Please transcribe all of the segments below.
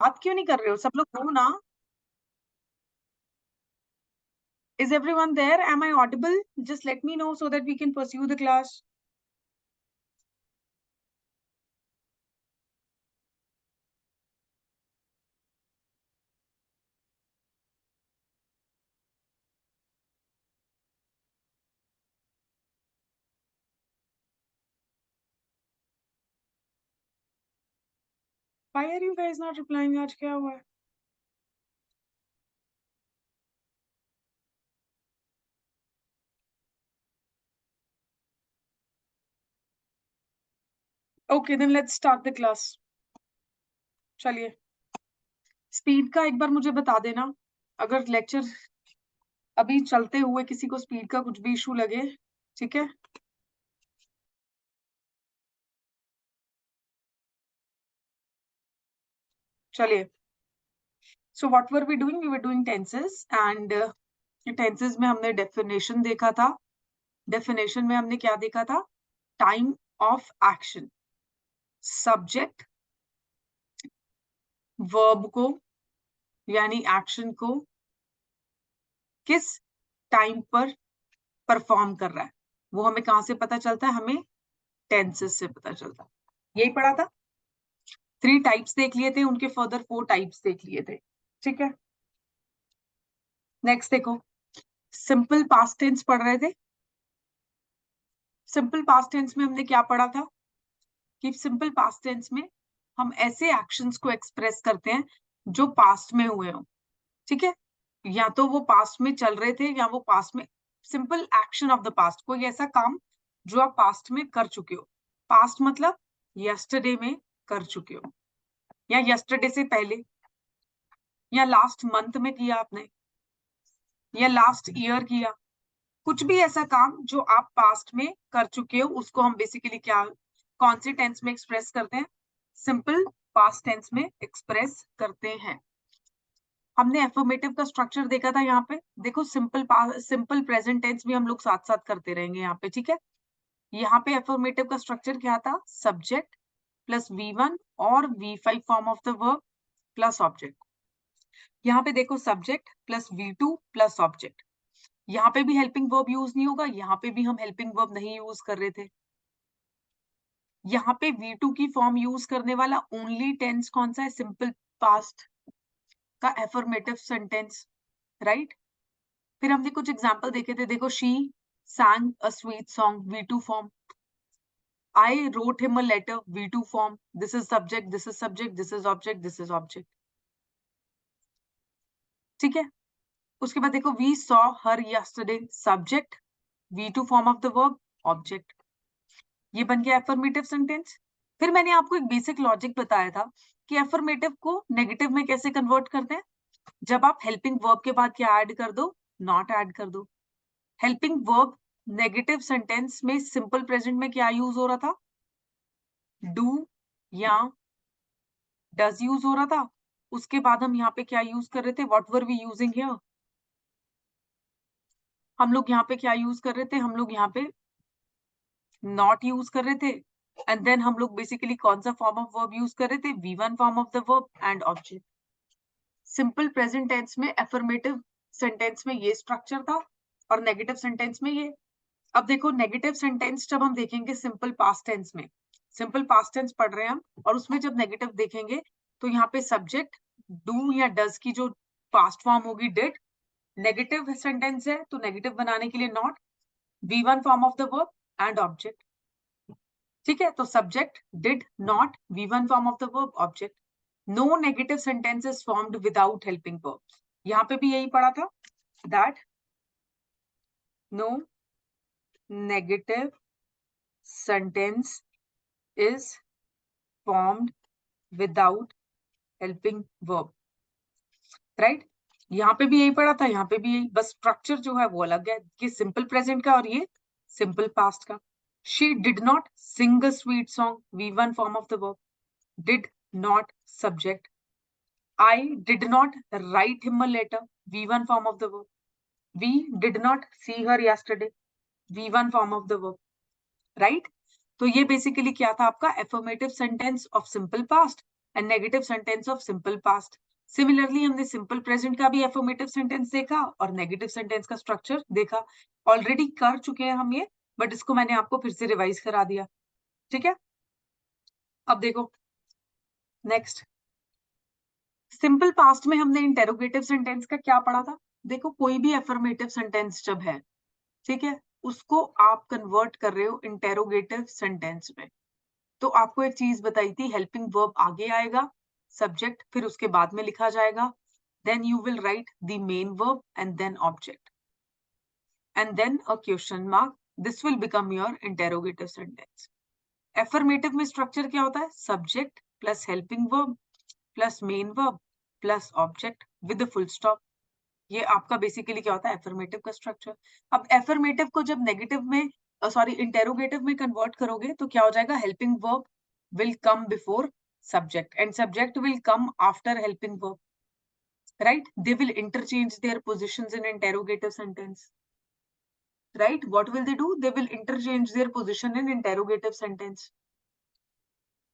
बात क्यों नहीं कर रहे हो? सब लोग हो ना? Is everyone there? Am I audible? Just let me know so that we can pursue the class. Why are you guys not replying? आज क्या हुआ है? Okay, then let's start the class. चलिए, स्पीड का एक बार मुझे बता देना, अगर लेक्चर अभी चलते हुए किसी को स्पीड का कुछ भी इशू लगे, ठीक है? चलिए, so what were we doing? We were doing tenses and tenses में हमने definition देखा था. Definition में हमने क्या देखा था? Time of action. Subject verb को यानी एक्शन को किस टाइम पर परफॉर्म कर रहा है, वो हमें कहां से पता चलता है? हमें टेंसेस से पता चलता है. यही पढ़ा था. 3 टाइप्स देख लिए थे, उनके फर्दर 4 टाइप्स देख लिए थे. ठीक है, नेक्स्ट देखो, सिंपल पास्ट टेंस पढ़ रहे थे. सिंपल पास्ट टेंस में हमने क्या पढ़ा था कि सिंपल पास्ट टेंस में हम ऐसे एक्शंस को एक्सप्रेस करते हैं जो पास्ट में हुए हो. ठीक है, या तो वो पास्ट में चल रहे थे या वो पास्ट में, simple action of the past, कोई ऐसा काम जो आप पास्ट में कर चुके हो. पास्ट मतलब यस्टरडे में कर चुके हो, या यस्टरडे से पहले, या लास्ट मंथ में किया आपने, या लास्ट ईयर किया. कुछ भी ऐसा काम जो आप पास्ट में कर चुके हो, उसको हम बेसिकली क्या, कौन से टेंस में एक्सप्रेस करते हैं? सिंपल पास्ट टेंस में एक्सप्रेस करते हैं. हमने एफर्मेटिव का स्ट्रक्चर देखा था. यहाँ पे देखो, सिंपल प्रेजेंट टेंस भी हम लोग साथ साथ करते रहेंगे यहाँ पे. ठीक है, यहाँ पे एफर्मेटिव का स्ट्रक्चर क्या था? सब्जेक्ट प्लस V1 और V5 form of the verb plus object. यहाँ पे देखो, subject plus V2 plus object. यहाँ पे भी हेल्पिंग वर्ब यूज नहीं होगा, यहाँ पे भी हम हेल्पिंग वर्ब नहीं यूज कर रहे थे. यहाँ पे V2 की फॉर्म यूज करने वाला ओनली टेंस कौन सा है? सिंपल पास्ट का एफर्मेटिव सेंटेंस, राइट? फिर हमने कुछ एग्जाम्पल देखे थे. देखो, she sang a sweet song, V2 form. I wrote him a letter, V2 form. This is subject, this is subject, this is object, this is object. ठीक है, उसके बाद देखो, we saw her yesterday, subject, V2 form of the verb, object. ये बन गया affirmative sentence. फिर मैंने आपको एक बेसिक लॉजिक बताया था कि एफर्मेटिव को नेगेटिव में कैसे कन्वर्ट करते हैं. जब आप हेल्पिंग वर्ब के बाद क्या ऐड कर दो? नॉट ऐड कर दो. हेल्पिंग वर्ब नेगेटिव सेंटेंस में सिंपल प्रेजेंट में क्या यूज हो रहा था? डू या डज यूज हो रहा था. उसके बाद हम यहाँ पे क्या यूज कर रहे थे? What were we using here? हम लोग यहाँ पे क्या यूज कर रहे थे? हम लोग यहाँ पे नॉट यूज कर रहे थे. एंड देन हम लोग बेसिकली कौन सा फॉर्म ऑफ वर्ब यूज कर रहे थे? V1 form of the verb and object. Simple present tense में एफर्मेटिव सेंटेंस में ये स्ट्रक्चर था और नेगेटिव सेंटेंस में ये. अब देखो, नेगेटिव सेंटेंस जब हम देखेंगे सिंपल पास्ट टेंस में, सिंपल पास्ट टेंस पढ़ रहे हैं हम, और उसमें जब नेगेटिव देखेंगे तो यहाँ पे सब्जेक्ट डू या डज की जो पास्ट फॉर्म होगी डिड. नेगेटिव सेंटेंस है तो नेगेटिव बनाने के लिए not, V1 form of the verb and object. ठीक है, तो subject did not, V1 form of the verb object. No negative sentence is formed without helping verb. यहाँ पे भी यही पढ़ा था, that no negative sentence is formed without helping verb, right? यहाँ पे भी यही पढ़ा था, यहाँ पे भी यही, बस स्ट्रक्चर जो है वो अलग है कि सिंपल प्रेजेंट का और ये सिंपल पास्ट का. She did not sing a sweet song, V1 form of the verb. Did not subject. I did not write him a letter, V1 form of the verb. We did not see her yesterday, V1 form of the verb, right? तो ये basically क्या था आपका? Affirmative sentence of simple past and negative sentence of simple past. Similarly हमने simple present का भी affirmative sentence देखा और नेगेटिव सेंटेंस का स्ट्रक्चर देखा। ऑलरेडी कर चुके हैं हम ये, बट इसको मैंने आपको फिर से रिवाइज करा दिया। ठीक है, अब देखो नेक्स्ट, सिंपल पास्ट में हमने इंटेरोगेटिव सेंटेंस का क्या पढ़ा था। देखो कोई भी एफर्मेटिव सेंटेंस जब है, ठीक है, उसको आप कन्वर्ट कर रहे हो इंटेरोगेटिव सेंटेंस में, तो आपको एक चीज बताई थी, हेल्पिंग वर्ब आगे आएगा, सब्जेक्ट फिर उसके बाद में लिखा जाएगा, then you will write the main verb and then object and then a question mark. This will become your interrogative sentence. Affirmative में structure क्या होता है, subject plus helping verb plus main verb plus object with a full stop. ये आपका basically क्या होता है, affirmative का स्ट्रक्चर। अब एफर्मेटिव को जब नेगेटिव में इंटेरोगेटिव में कन्वर्ट करोगे तो क्या हो जाएगा, helping verb will come before subject and subject will come after helping verb, right? They will interchange their positions in interrogative sentence, right? What will they do? They will interchange their position in interrogative sentence,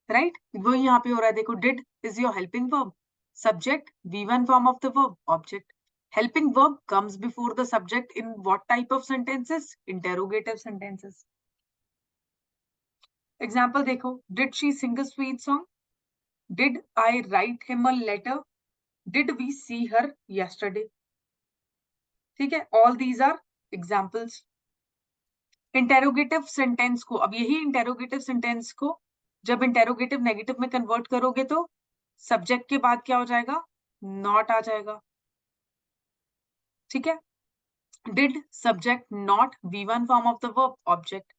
right? वो यहाँ पे हो रहा है, देखो, did is your helping verb, subject V1 form of the verb, object. Helping verb comes before the subject in what type of sentences? Interrogative sentences. Example देखो, did she sing a sweet song? Did I write him a letter? Did we see her yesterday? ठीक है, all these are examples. Interrogative sentence को, अब यही interrogative sentence को जब interrogative negative में convert करोगे तो सब्जेक्ट के बाद क्या हो जाएगा, नॉट आ जाएगा। ठीक है, did subject not V1 form of the verb, object.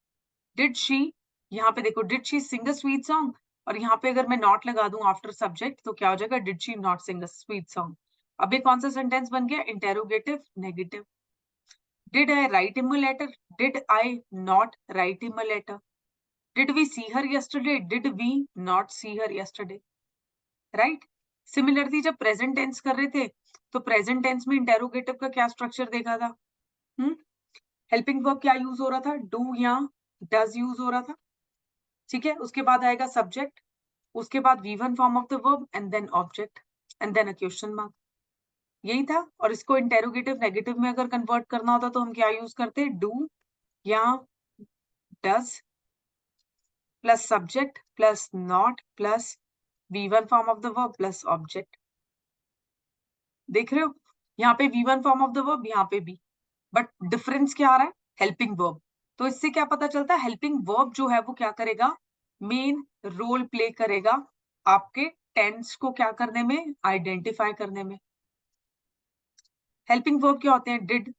Did she, यहाँ पे देखो, did she Singh a sweet song, और यहाँ पे अगर मैं नॉट लगा दूं आफ्टर सब्जेक्ट तो क्या हो जाएगा, did she not sing a sweet song. अब ये कौन सा सेंटेंस बन गया, interrogative negative. Did I write him a letter? Did I not write him a letter? Did we see her yesterday? Did we not see her yesterday? Right? Similarly, जब present tense कर रहे थे तो present tense में interrogative का क्या structure देखा था, हेल्पिंग वर्ब क्या यूज हो रहा था, डू या डज यूज हो रहा था। ठीक है, उसके बाद आएगा सब्जेक्ट, उसके बाद V1 form of the verb and then object and then a question mark, यही था। और इसको इंटेरोगेटिव नेगेटिव में अगर कन्वर्ट करना होता तो हम क्या यूज करते, डू या does plus subject plus not plus V1 form of the verb plus object. देख रहे हो, यहाँ पे V1 form of the verb, यहाँ पे भी, बट डिफरेंस क्या आ रहा है, हेल्पिंग वर्ब। तो इससे क्या पता चलता है, हेल्पिंग वर्ब जो है वो क्या करेगा, मेन रोल प्ले करेगा आपके टेंस को क्या करने में, आइडेंटिफाई करने में। हेल्पिंग वर्ब क्या होते हैं, did,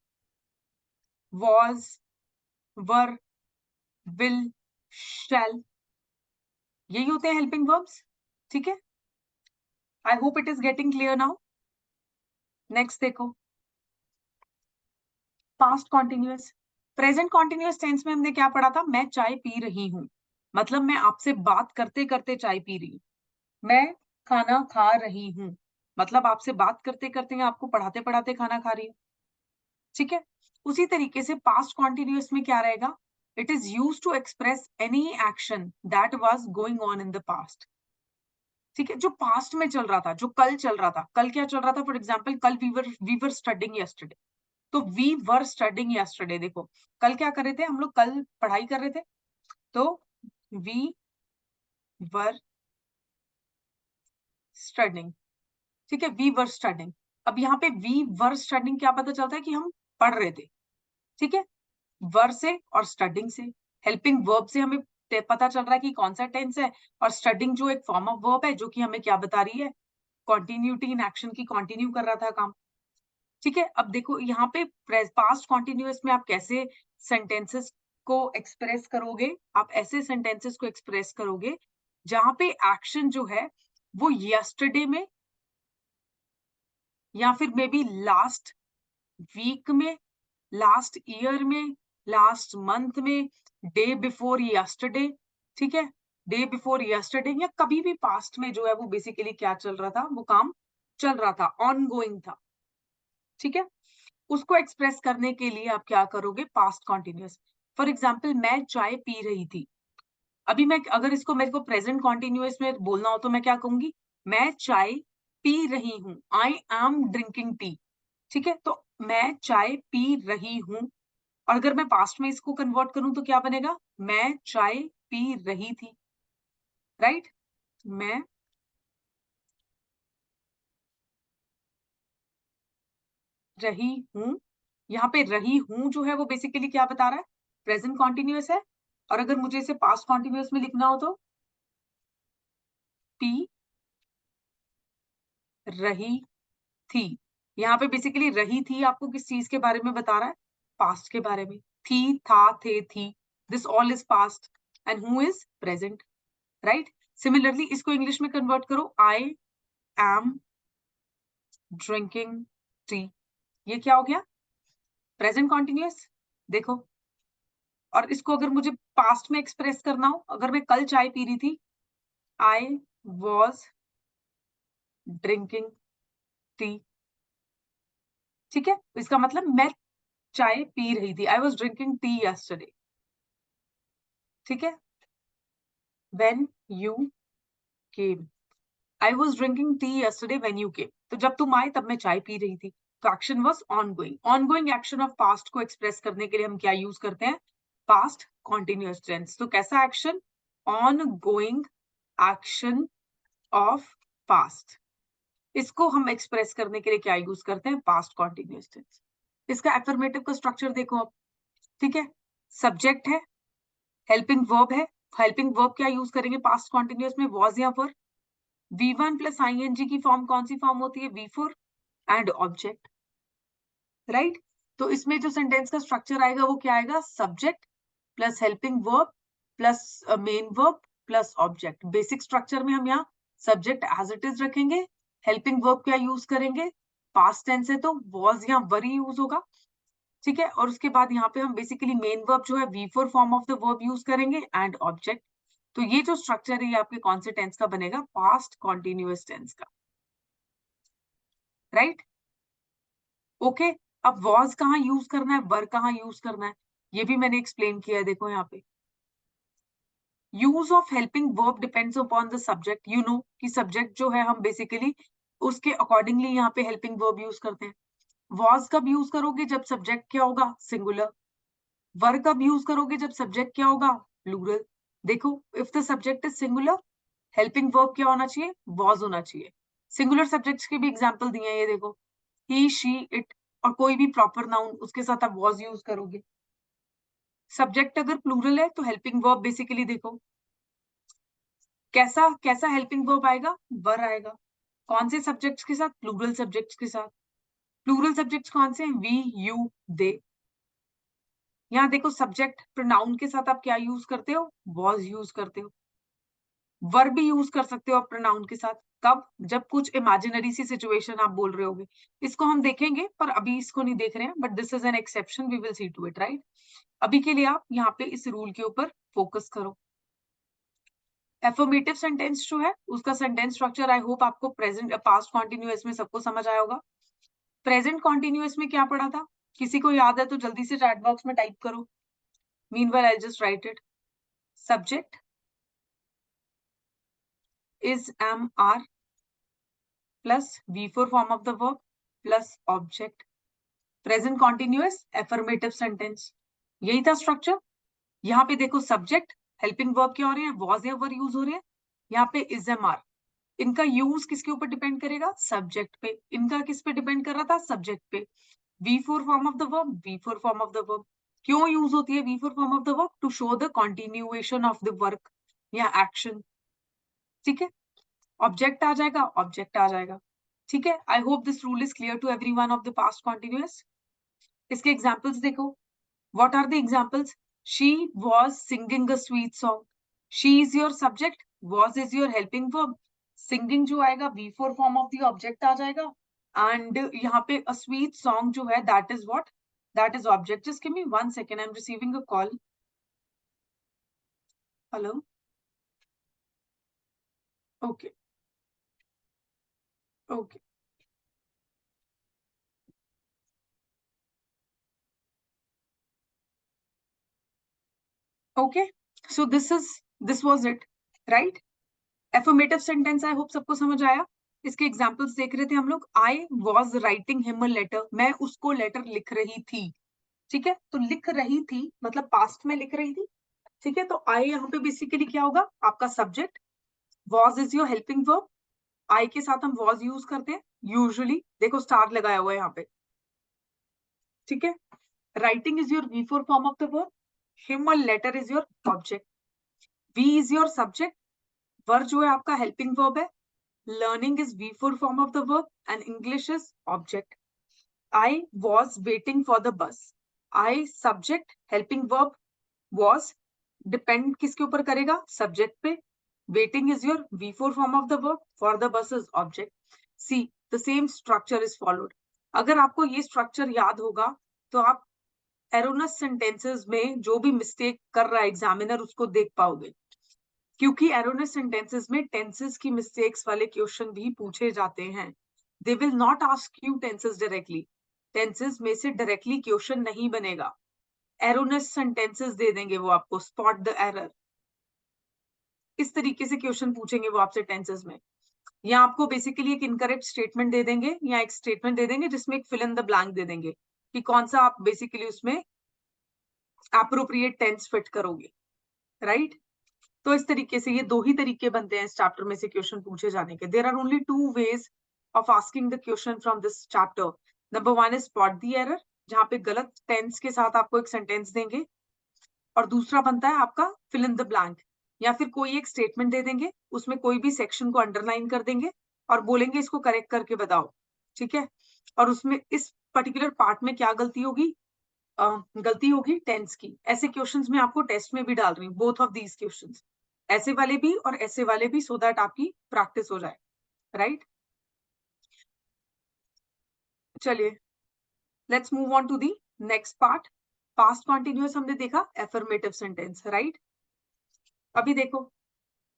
was, were, will, shall, यही होते हैं हेल्पिंग वर्ब्स। ठीक है, I hope it is getting clear now. Next देखो, past continuous. Present continuous tense में हमने क्या पढ़ा था, मैं चाय पी रही हूँ, मतलब मैं आपसे बात करते करते चाय पी रही हूँ। मैं खाना खा रही हूँ, मतलब आपसे बात करते करते आपको पढ़ाते पढ़ाते खाना खा रही हूँ। ठीक है, उसी तरीके से पास्ट कॉन्टिन्यूअस में क्या रहेगा, it is used to express any action that was going on in the past. ठीक है, जो पास्ट में चल रहा था, जो कल चल रहा था, कल क्या चल रहा था, फॉर एग्जाम्पल कल वी वर स्टडिंग यस्टरडे, तो वी वर स्टडिंग यस्टरडे, देखो कल क्या कर रहे थे हम लोग, कल पढ़ाई कर रहे थे, तो वी वर स्टडिंग। ठीक है, वी वर स्टडिंग। अब यहाँ पे वी वर स्टडिंग क्या पता चलता है कि हम पढ़ रहे थे। ठीक है, वर से और स्टडिंग से, हेल्पिंग वर्ब से हमें पता चल रहा है कि कौन सा टेंस है, और स्टडिंग जो एक फॉर्म ऑफ वर्ब है जो कि हमें क्या बता रही है, कॉन्टिन्यूटी इन एक्शन की, कॉन्टिन्यू कर रहा था काम। ठीक है, अब देखो यहाँ पे पास्ट कॉन्टिन्यूअस में आप कैसे सेंटेंसेस को एक्सप्रेस करोगे, आप ऐसे सेंटेंसेस को एक्सप्रेस करोगे जहां पे एक्शन जो है वो यस्टरडे में या फिर मे बी लास्ट वीक में, लास्ट ईयर में, लास्ट मंथ में, डे बिफोर यस्टरडे। ठीक है, डे बिफोर यस्टरडे या कभी भी पास्ट में जो है वो बेसिकली क्या चल रहा था, वो काम चल रहा था, ऑन गोइंग था। ठीक है, उसको एक्सप्रेस करने के लिए आप क्या करोगे, पास्ट कॉन्टिन्यूअस। फॉर एग्जाम्पल मैं चाय पी रही थी, अभी मैं अगर इसको मेरे को प्रेजेंट कॉन्टिन्यूअस में बोलना हो तो मैं क्या कहूंगी, मैं चाय पी रही हूं, आई एम ड्रिंकिंग टी। ठीक है, तो मैं चाय पी रही हूं, और अगर मैं पास्ट में इसको कन्वर्ट करूं तो क्या बनेगा, मैं चाय पी रही थी, राइट। मैं रही हूं, यहाँ पे रही हूं जो है वो बेसिकली क्या बता रहा है, प्रेजेंट कॉन्टिन्यूअस है। और अगर मुझे इसे पास्ट कॉन्टिन्यूअस में लिखना हो तो पी रही थी। यहाँ पे बेसिकली रही थी आपको किस चीज के बारे में बता रहा है, पास्ट के बारे में। थी, था, थे, थी, this all is past and who is present, right. Similarly इसको इंग्लिश में कन्वर्ट करो, आई एम ड्रिंकिंग टी, ये क्या हो गया, प्रेजेंट कॉन्टिन्यूअस। देखो, और इसको अगर मुझे पास्ट में एक्सप्रेस करना हो, अगर मैं कल चाय पी रही थी, आई वॉज ड्रिंकिंग टी। ठीक है, इसका मतलब मैं चाय पी रही थी, I was drinking tea yesterday. ठीक है, when you came, I was drinking tea yesterday when you came, तो जब तुम आए तब मैं चाय पी रही थी। तो action was ongoing. Ongoing action of past को एक्सप्रेस करने के लिए हम क्या यूज करते हैं, पास्ट कॉन्टिन्यूअस टेंस। तो कैसा action, ongoing action of past, इसको हम एक्सप्रेस करने के लिए क्या यूज करते हैं, पास्ट कॉन्टिन्यूअस टेंस। इसका एफर्मेटिव का स्ट्रक्चर देखो अब। ठीक है, सब्जेक्ट है, हेल्पिंग वर्ब है। हेल्पिंग वर्ब क्या यूज करेंगे पास्ट कॉन्टिन्यूअस में, वॉज या वर। V1 प्लस आईएनजी की फॉर्म कौन सी फॉर्म होती है, V4 एंड ऑब्जेक्ट, राइट। तो इसमें जो सेंटेंस का स्ट्रक्चर आएगा वो क्या आएगा, subject plus helping verb plus main verb plus object. Basic structure में हम यहाँ सब्जेक्ट एज इट इज रखेंगे, हेल्पिंग वर्ब क्या यूज करेंगे, पास्ट टेंस है तो वॉज या वर ही यूज होगा। ठीक है, और उसके बाद यहाँ पे हम बेसिकली मेन वर्ब जो है V4 form of the verb use करेंगे एंड ऑब्जेक्ट। तो ये जो स्ट्रक्चर है ये आपके कौन से टेंस का बनेगा, पास्ट कॉन्टिन्यूअस टेंस का, राइट। ओके, अब वॉज कहाँ यूज करना है, वर कहाँ यूज करना है, ये भी मैंने एक्सप्लेन किया है। देखो यहाँ पे use of helping verb depends upon the subject. You know कि सब्जेक्ट जो है हम बेसिकली उसके अकॉर्डिंगली यहाँ पे हेल्पिंग वर्ब यूज करते हैं। वॉज कब यूज करोगे, जब सब्जेक्ट क्या होगा, सिंगुलर। वर कब यूज करोगे, जब सब्जेक्ट क्या होगा, प्लूरल। देखो, if the subject is singular, helping verb क्या होना चाहिए, वॉज होना चाहिए। सिंगुलर सब्जेक्ट्स के भी एग्जांपल दिए हैं, ये देखो, ही, शी, इट, और कोई भी प्रॉपर नाउन उसके साथ आप वॉज यूज करोगे। सब्जेक्ट अगर प्लूरल है तो हेल्पिंग वर्ब बेसिकली देखो कैसा कैसा हेल्पिंग वर्ब आएगा, वर आएगा। कौन से सब्जेक्ट्स के साथ, प्लूरल सब्जेक्ट्स के साथ। प्लूरल सब्जेक्ट्स कौन से हैं, वी, यू, दे। यहाँ देखो सब्जेक्ट प्रोनाउन के साथ आप क्या यूज करते हो, वॉज यूज करते हो। वर्ब भी यूज कर सकते हो आप प्रोनाउन के साथ, कब, जब कुछ इमेजिनरी सी सिचुएशन आप बोल रहे होगे। इसको हम देखेंगे पर अभी इसको नहीं देख रहे हैं, but this is an exception, we will see to it, right. अभी के लिए आप यहाँ पे इस रूल के ऊपर फोकस करो। एफर्मेटिव सेंटेंस जो है उसका सेंटेंस स्ट्रक्चर आई होप आपको प्रेजेंट पास्ट कॉन्टिन्यूअस में सबको समझ आया होगा। प्रेजेंट कॉन्टिन्यूअस में क्या पढ़ा था, किसी को याद है तो जल्दी से चैट बॉक्स में टाइप करो, meanwhile I just right it. Subject is am plus V4 form of the verb plus object, present continuous affirmative sentence। यही था स्ट्रक्चर। यहाँ पे देखो सब्जेक्ट हेल्पिंग वर्ब क्या हो रहे हैं, वॉज या वर यूज हो रहे हैं। यहाँ पे इज एम आर, इनका यूज किसके ऊपर डिपेंड करेगा, सब्जेक्ट पे। इनका किस पे डिपेंड कर रहा था, सब्जेक्ट पे। V4 form of the verb, V4 form of the verb क्यों यूज होती है, V4 form of the verb to show the continuation of the work या एक्शन। ठीक है, ऑब्जेक्ट आ जाएगा, ऑब्जेक्ट आ जाएगा। ठीक है, I hope this rule is clear to everyone of the past continuous. इसके एग्जांपल्स देखो, what are the examples, she was singing a sweet song. She is your subject, was is your helping verb. Singing जो आएगा V4 form of the object आ जाएगा, and यहाँ पे a sweet song जो है that is what, that is object. Just give me 1 second, I am receiving a call. Hello, okay okay okay, so this was it, right. Affirmative sentence I hope सबको समझ आया। इसके examples देख रहे थे हम लोग। I was writing him a letter, मैं उसको लेटर लिख रही थी। ठीक है, तो लिख रही थी मतलब पास्ट में लिख रही थी। ठीक है, तो आई यहाँ पे बेसिकली क्या होगा, आपका subject. Was is your helping verb. I के साथ हम वॉज यूज करते हैं यूजुअली, देखो स्टार लगाया हुआ है यहाँ पे। ठीक है, writing is your V four form of the verb, him a letter is your object, we is your subject, were जो है आपका हेल्पिंग वर्ब है, learning is V4 form of the verb and English is object. I was waiting for the bus. I subject, helping verb was, depend किसके ऊपर करेगा, subject पे। Waiting is your V4 form of the verb, for the bus is object. See, the same structure is followed. अगर आपको ये structure याद होगा तो आप erroneous sentences में जो भी mistake कर रहा है examiner उसको देख पाओगे, क्योंकि एरोनस सेंटेंसेस में टेंसेस की मिस्टेक्स वाले क्वेश्चन भी पूछे जाते हैं। They will not ask you tenses directly, tenses में से डायरेक्टली क्वेश्चन नहीं बनेगा, एरोनस सेंटेंसेस दे देंगे वो आपको, स्पॉट द एरर, इस तरीके से क्वेश्चन पूछेंगे वो आपसे टेंसेस में। या आपको बेसिकली एक इनकरेक्ट स्टेटमेंट दे देंगे या एक स्टेटमेंट दे देंगे जिसमें एक फिल इन द ब्लैंक दे देंगे कि कौन सा आप बेसिकली उसमें एप्रोप्रिएट टेंस फिट करोगे, राइट? तो इस तरीके से ये दो ही तरीके बनते हैं इस चैप्टर में से क्वेश्चन पूछे जाने के। There are only two ways of asking the question from this chapter. Number one is spot the error, जहां पे गलत टेंस के साथ आपको एक सेंटेंस देंगे, और दूसरा बनता है आपका फिल इन द ब्लैंक, या फिर कोई एक स्टेटमेंट दे देंगे, उसमें कोई भी सेक्शन को अंडरलाइन कर देंगे और बोलेंगे इसको करेक्ट करके बताओ। ठीक है, और उसमें इस पर्टिकुलर पार्ट में क्या गलती होगी, गलती होगी टेंस की। ऐसे क्वेश्चंस में आपको टेस्ट में भी डाल रही हूँ, बोथ ऑफ दीज क्वेश्चंस, ऐसे वाले भी और ऐसे वाले भी, सो दैट आपकी प्रैक्टिस हो जाए, राइट? चलिए, let's move on to the next part. Past continuous हमने देखा, एफर्मेटिव सेंटेंस, राइट? अभी देखो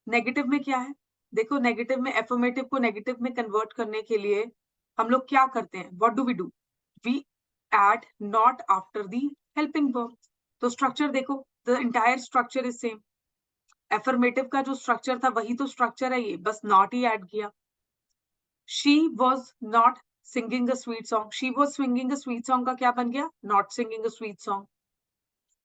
नेगेटिव में क्या है। देखो नेगेटिव में, एफर्मेटिव को नेगेटिव में कन्वर्ट करने के लिए हम लोग क्या करते हैं, what do? We add not after the helping verb. तो स्ट्रक्चर देखो, the entire structure is same. Affirmative का जो स्ट्रक्चर था वही तो स्ट्रक्चर है, ये बस नॉट ही ऐड किया। She was not singing a sweet song, she was singing a sweet song का क्या बन गया, not singing a sweet song,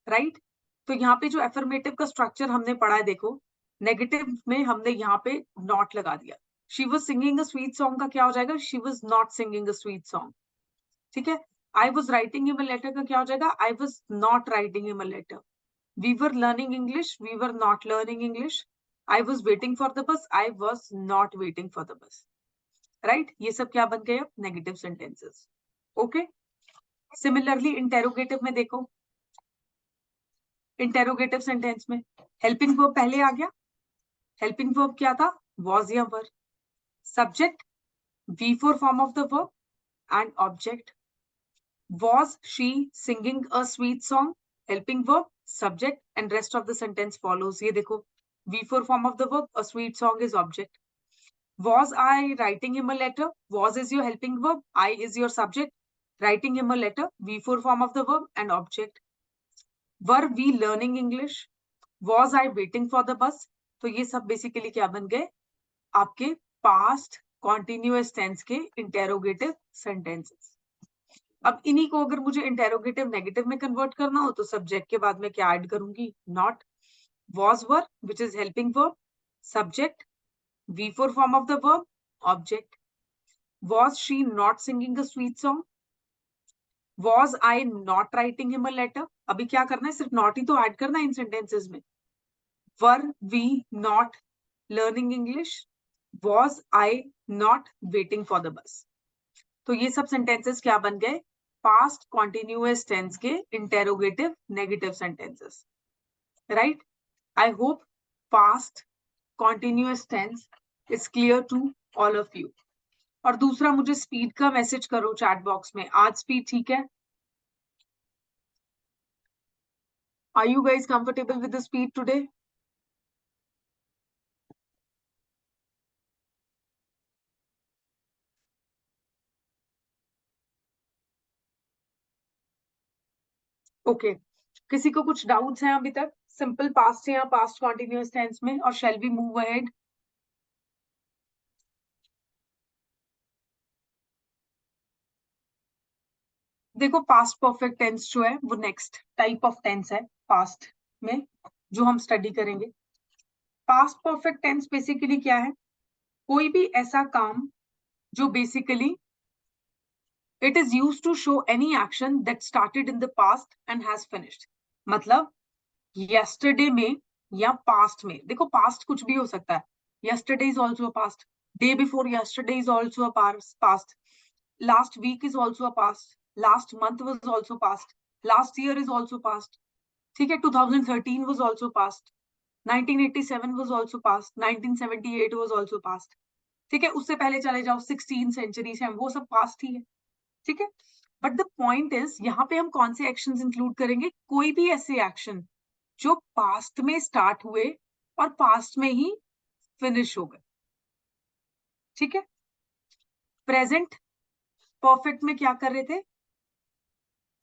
right? तो यहाँ पे जो एफर्मेटिव का स्ट्रक्चर हमने पढ़ा है, देखो नेगेटिव में हमने यहाँ पे नॉट लगा दिया। She was singing a sweet song का क्या हो जाएगा, she was not singing a sweet song. ठीक है, I was writing him a letter का क्या हो जाएगा, I was not writing him a letter. We were learning English, we were not learning English. I was waiting for the bus, I was not waiting for the bus. Right? ये सब क्या बन गए अब, negative sentences. Okay, similarly interrogative में देखो, interrogative sentence में helping verb पहले आ गया। हेल्पिंग वर्ब क्या था, was या were, subject V4 form of the verb and object. Was she singing a sweet song, helping verb, subject, and rest of the sentence follows। ये देखो V4 form of the verb, a sweet song is object। Was I writing him a letter, was is your helping verb, I is your subject, writing him a letter, V4 form of the verb and object। Were we learning English, was I waiting for the bus। तो ये सब basically क्या बन गए, आपके past continuous tense के interrogative sentences. अब इन्हीं को अगर मुझे इंटेरोगेटिव नेगेटिव में कन्वर्ट करना हो तो सब्जेक्ट के बाद में क्या ऐड करूंगी, not. was were which is helping verb, subject V4 form of the verb, object। was she not singing a sweet song, was I not writing him a letter। अभी क्या करना है, सिर्फ नॉट ही तो ऐड करना है इन sentences में। were we not learning English, was I not waiting for the bus। तो ये सब सेंटेंसेस क्या बन गए, पास्ट कॉन्टिन्यूअस टेंस के interrogative negative sentences, right? I hope past continuous tense is clear to all of you. और दूसरा, मुझे स्पीड का मैसेज करो चैट बॉक्स में, आज स्पीड ठीक है? Are you guys comfortable with the speed today? Okay, किसी को कुछ डाउट्स हैं अभी तक सिंपल पास्ट या पास्ट कॉन्टिन्यूअस टेंस में, और शैल वी मूव अहेड? देखो पास्ट परफेक्ट टेंस जो है वो नेक्स्ट टाइप ऑफ टेंस है पास्ट में जो हम स्टडी करेंगे। पास्ट परफेक्ट टेंस बेसिकली क्या है? कोई भी ऐसा काम जो basically it is used to show any action that started in the past and has finished। मतलब yesterday में या past में, देखो past कुछ भी हो सकता है। yesterday is also a past, day before yesterday is also a past, last week is also a past, last month was also past, last year is also past। ठीक है, 2013 was also past, 1987 was also past, 1978 was also past। ठीक है, उससे पहले चले जाओ 16 century से, वो सब पास्ट ही है। ठीक है, बट द पॉइंट इज यहाँ पे हम कौन से एक्शंस इंक्लूड करेंगे? कोई भी ऐसे एक्शन जो पास्ट में स्टार्ट हुए और पास्ट में ही फिनिश हो गए। ठीक है, प्रेजेंट परफेक्ट में क्या कर रहे थे?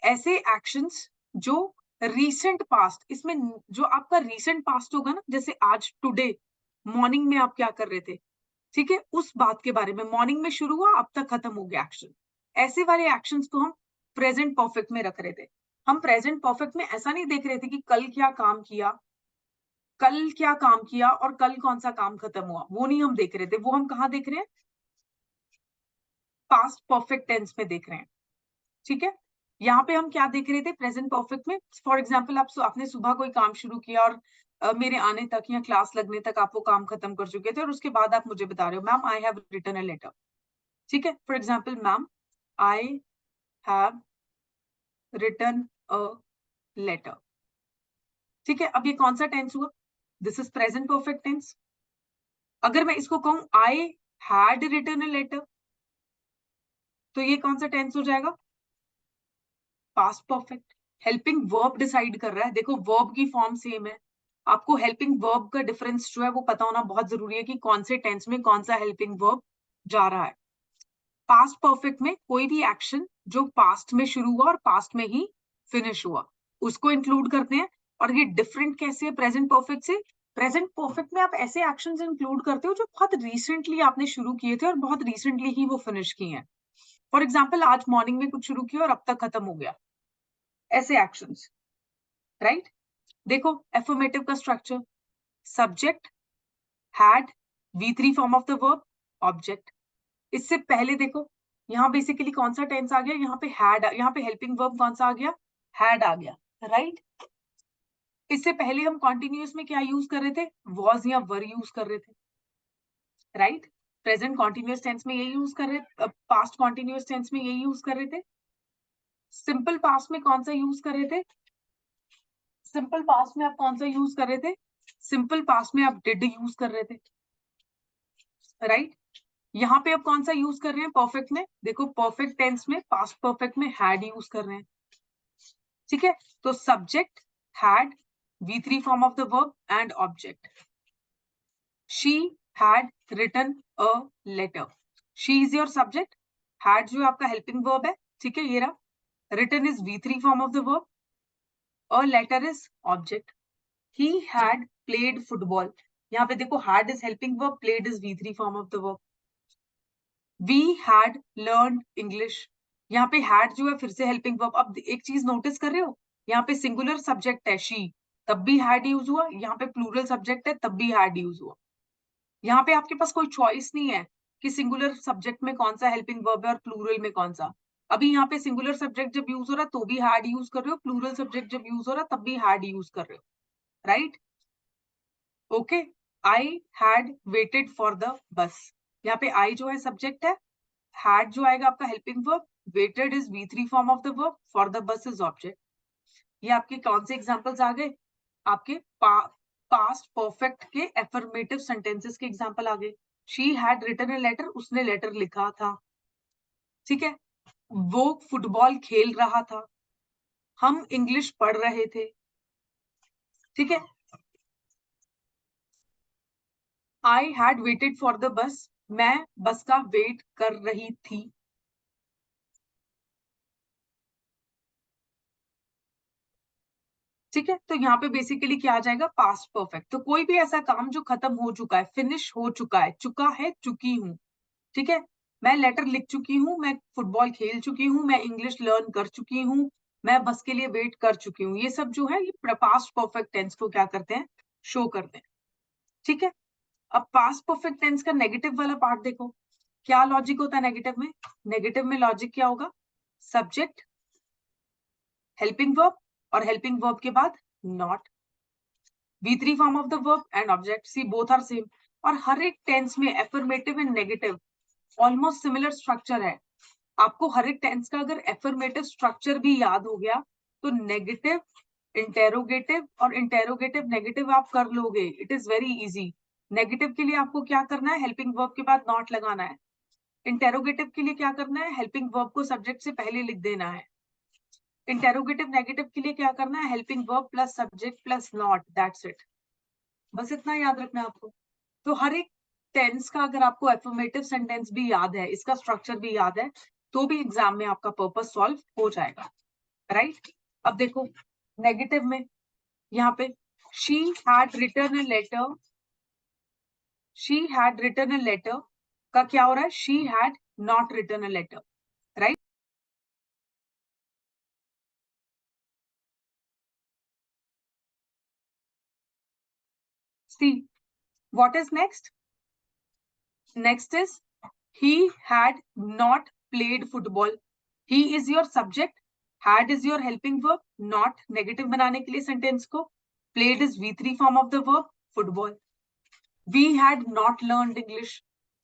ऐसे एक्शंस जो रीसेंट पास्ट, इसमें जो आपका रीसेंट पास्ट होगा ना, जैसे आज टुडे मॉर्निंग में आप क्या कर रहे थे, ठीक है, उस बात के बारे में, मॉर्निंग में शुरू हुआ अब तक खत्म हो गया एक्शन, ऐसे वाले एक्शंस को हम प्रेजेंट परफेक्ट में रख रहे थे। हम प्रेजेंट परफेक्ट में ऐसा नहीं देख रहे थे कि कल क्या काम किया, कल क्या काम किया और कल कौन सा काम खत्म हुआ, वो नहीं हम देख रहे थे। वो हम कहाँ देख रहे हैं? पास्ट परफेक्ट टेंस में देख रहे हैं। ठीक है, यहाँ पे हम क्या देख रहे थे प्रेजेंट परफेक्ट में? फॉर एग्जाम्पल आपने सुबह कोई काम शुरू किया और मेरे आने तक या क्लास लगने तक आप वो काम खत्म कर चुके थे और उसके बाद आप मुझे बता रहे हो ma'am I have written a letter. ठीक है, for example ma'am I have written a letter. ठीक है, अब ये कौन सा टेंस हुआ? This is present perfect tense. अगर मैं इसको कहूं I had written a letter, तो ये कौन सा टेंस हो जाएगा? Past perfect. Helping verb decide कर रहा है। देखो वर्ब की फॉर्म सेम है, आपको हेल्पिंग वर्ब का डिफरेंस जो है वो पता होना बहुत जरूरी है कि कौन से टेंस में कौन सा हेल्पिंग वर्ब जा रहा है। पास्ट परफेक्ट में कोई भी एक्शन जो पास्ट में शुरू हुआ और पास्ट में ही फिनिश हुआ उसको इंक्लूड करते हैं। और ये डिफरेंट कैसे है प्रेजेंट परफेक्ट से? प्रेजेंट परफेक्ट में आप ऐसे एक्शंस इंक्लूड करते हो जो बहुत रिसेंटली आपने शुरू किए थे और बहुत रिसेंटली ही वो फिनिश किए हैं। फॉर एग्जाम्पल आज मॉर्निंग में कुछ शुरू किया और अब तक खत्म हो गया, ऐसे एक्शंस। राइट, देखो एफर्मेटिव का structure, subject had, V3 form of the verb, object. इससे पहले देखो यहाँ बेसिकली कौन सा टेंस आ गया? यहाँ पे हैड, यहाँ पे हेल्पिंग वर्ब कौन सा आ गया? हैड आ गया। राइट, इससे पहले हम कॉन्टिन्यूअस में क्या यूज कर रहे थे? वॉज या वर यूज कर रहे थे। राइट, प्रेजेंट कॉन्टिन्यूअस टेंस में ये यूज कर रहे, पास्ट कॉन्टिन्यूअस टेंस में ये यूज कर रहे थे। सिंपल पास्ट में कौन सा यूज कर रहे थे? सिंपल पास्ट में आप कौन सा यूज कर रहे थे? सिंपल पास्ट में आप डिड यूज कर रहे थे। राइट, यहाँ पे अब कौन सा यूज कर रहे हैं परफेक्ट में? देखो परफेक्ट टेंस में पास्ट परफेक्ट में हैड यूज कर रहे हैं। ठीक है, तो subject had, V3 form of the verb and object. She had written a letter. She is your subject, had जो आपका हेल्पिंग वर्ब है। ठीक है, ये रहा। Written is V3 form of the verb, a letter is object. He had played football, यहाँ पे देखो had is helping verb, played is V3 form of the verb. We had learn English, यहाँ पे हैड जो है फिर से helping verb. अब एक चीज नोटिस कर रहे हो, यहाँ पे सिंगुलर सब्जेक्ट है शी, तब भी हैड यूज हुआ। यहाँ पे प्लूरल सब्जेक्ट है तब भी हैड यूज हुआ। यहाँ पे आपके पास कोई चॉइस नहीं है कि सिंगुलर सब्जेक्ट में कौन सा हेल्पिंग वर्ब है और प्लूरल में कौन सा। अभी यहाँ पे सिंगुलर सब्जेक्ट जब यूज हो रहा है तो भी हैड यूज कर रहे हो, प्लूरल सब्जेक्ट जब यूज हो रहा है तब भी हैड यूज कर रहे हो। Right, okay. I had waited for the बस, यहाँ पे आई जो है सब्जेक्ट है, हैड जो आएगा आपका helping verb, waited is V3 form of the verb, for the bus is object. ये आपके कौन से एग्जांपल्स आ गए? आपके पास्ट परफेक्ट के एफर्मेटिव सेंटेंसेस के एग्जांपल आ गए। She had written a letter, उसने लेटर लिखा था। ठीक है, वो फुटबॉल खेल रहा था, हम इंग्लिश पढ़ रहे थे। ठीक है, I had waited for the बस, मैं बस का वेट कर रही थी। ठीक है, तो यहाँ पे बेसिकली क्या आ जाएगा? Past perfect. तो कोई भी ऐसा काम जो खत्म हो चुका है, फिनिश हो चुका है, चुका है, चुकी हूं। ठीक है, मैं लेटर लिख चुकी हूँ, मैं फुटबॉल खेल चुकी हूँ, मैं इंग्लिश लर्न कर चुकी हूँ, मैं बस के लिए वेट कर चुकी हूँ। ये सब जो है ये पास्ट परफेक्ट टेंस को क्या करते हैं, शो करते हैं। ठीक है, अब पास्ट परफेक्ट टेंस का नेगेटिव वाला पार्ट देखो, क्या लॉजिक होता है नेगेटिव में? नेगेटिव में लॉजिक क्या होगा? सब्जेक्ट, हेल्पिंग वर्ब, और हेल्पिंग वर्ब के बाद not, V3 form of the verb and object, see both are same. और हर एक टेंस में affirmative and negative almost similar structure है। आपको हर एक टेंस का अगर एफर्मेटिव स्ट्रक्चर भी याद हो गया तो नेगेटिव, इंटेरोगेटिव और इंटेरोगेटिव नेगेटिव आप कर लोगे, it is very easy. Negative के लिए आपको क्या करना है, हेल्पिंग वर्ब के बाद नॉट लगाना है। इंटेरोगेटिव के लिए क्या करना है, हेल्पिंग वर्ब को सब्जेक्ट से पहले लिख देना है। इंटेरोगेटिव नेगेटिव के लिए क्या करना है, helping verb plus subject plus not, that's it. बस इतना याद रखना है आपको। तो हर एक टेंस का अगर आपको एफर्मेटिव सेंटेंस भी याद है, इसका स्ट्रक्चर भी याद है, तो भी एग्जाम में आपका पर्पस सॉल्व हो जाएगा, राइट? अब देखो नेगेटिव में यहाँ पे she had written a letter, she had written a letter का क्या हो रहा है, she had not written a letter, right? See what is next? Next is he had not played football. He is your subject, had is your helping verb, not negative बनाने के लिए sentence को, played is V3 form of the verb, football. We had not learned English.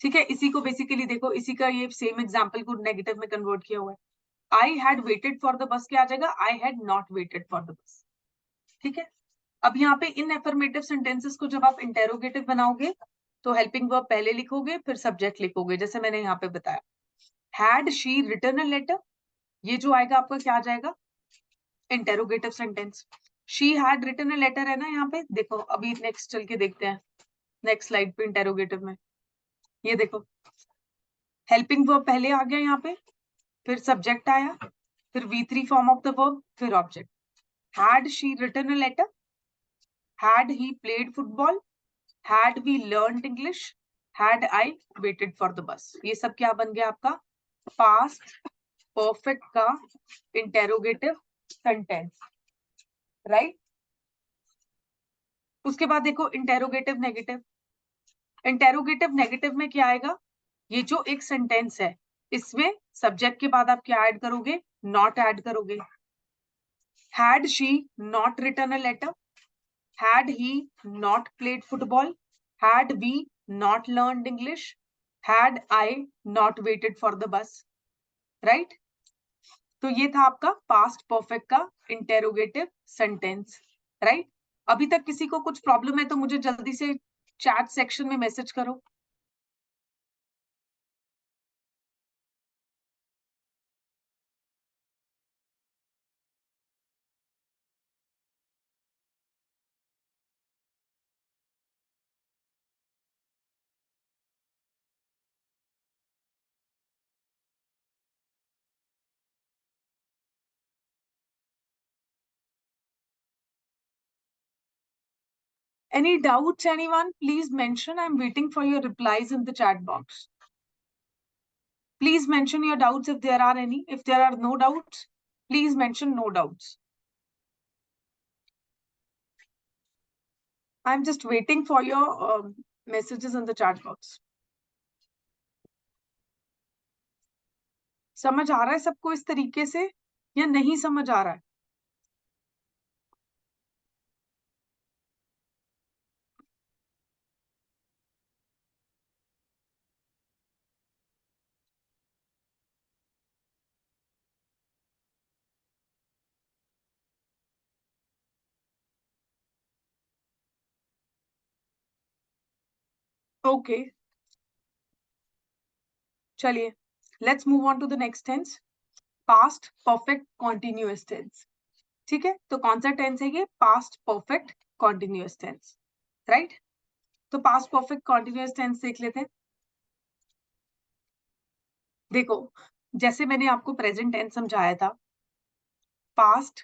ठीक है, इसी को basically देखो, इसी का ये सेम एग्जांपल को नेगेटिव में कन्वर्ट किया हुआ है। I had waited for the bus क्या आ जाएगा, I had not waited for the bus. ठीक है, अब यहाँ पे इन एफर्मेटिव सेंटेंसेस को जब आप इंटेरोगेटिव बनाओगे तो हेल्पिंग वर्ब पहले लिखोगे फिर सब्जेक्ट लिखोगे, जैसे मैंने यहाँ पे बताया। Had she written a letter, ये जो आएगा आपका क्या आ जाएगा, interrogative sentence. She had written a letter है ना यहाँ पे, देखो अभी नेक्स्ट चल के देखते हैं, नेक्स्ट स्लाइड पे इंटेरोगेटिव में ये देखो हेल्पिंग वर्ब पहले आ गया यहाँ पे, फिर सब्जेक्ट आया, फिर V3 form of the verb, फिर object. Had she written a letter, had he played football, had we learned English, had I waited for the bus। ये सब क्या बन गया आपका, past perfect का interrogative sentence, right? उसके बाद देखो interrogative negative। interrogative negative में क्या आएगा, ये जो एक सेंटेंस है इसमें सब्जेक्ट के बाद आप क्या ऐड करोगे, नॉट ऐड करोगे। had she not written a letter, had he not played football, had we not learned English, had I not waited for the bus, right? तो ये था आपका पास्ट परफेक्ट का इंटेरोगेटिव सेंटेंस, राइट? अभी तक किसी को कुछ प्रॉब्लम है तो मुझे जल्दी से चैट सेक्शन में मैसेज करो। Any doubts, anyone? Please mention. I'm waiting for your replies in the chat box. Please mention your doubts if there are any. If there are no doubts, please mention no doubts. I'm just waiting for your messages in the chat box. समझ आ रहा है सबको इस तरीके से या नहीं समझ आ रहा है? Okay. चलिए, let's move on to the next tense. Past perfect continuous tense. ठीक है, तो कौन सा टेंस है ये, past perfect continuous tense, right? तो पास्ट परफेक्ट कॉन्टिन्यूअस टेंस देख लेते हैं। देखो जैसे मैंने आपको प्रेजेंट टेंस समझाया था, पास्ट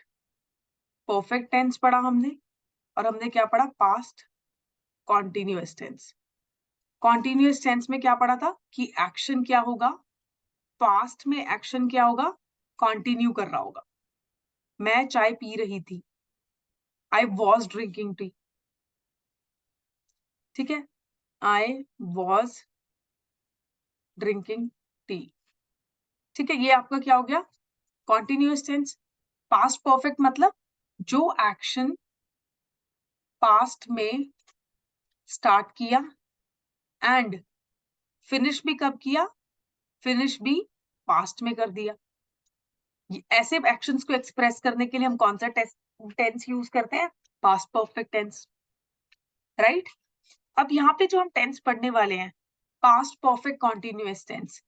परफेक्ट टेंस पढ़ा हमने और हमने क्या पढ़ा, past continuous tense. Continuous tense में क्या पढ़ा था कि एक्शन क्या होगा, पास्ट में एक्शन क्या होगा, कंटिन्यू कर रहा होगा। मैं चाय पी रही थी, आई वॉज ड्रिंकिंग टी, ठीक है, आई वॉज ड्रिंकिंग टी, ठीक है, ये आपका क्या हो गया, कॉन्टिन्यूअस टेंस। पास्ट परफेक्ट मतलब जो एक्शन पास्ट में स्टार्ट किया एंड फिनिश भी कब किया, फिनिश भी पास्ट में कर दिया। ऐसे एक्शंस को एक्सप्रेस करने के लिए हम कौन सा टेंस यूज करते हैं, पास्ट परफेक्ट टेंस, राइट। अब यहाँ पे जो हम टेंस पढ़ने वाले हैं, पास्ट परफेक्ट कॉन्टिन्यूअस टेंस,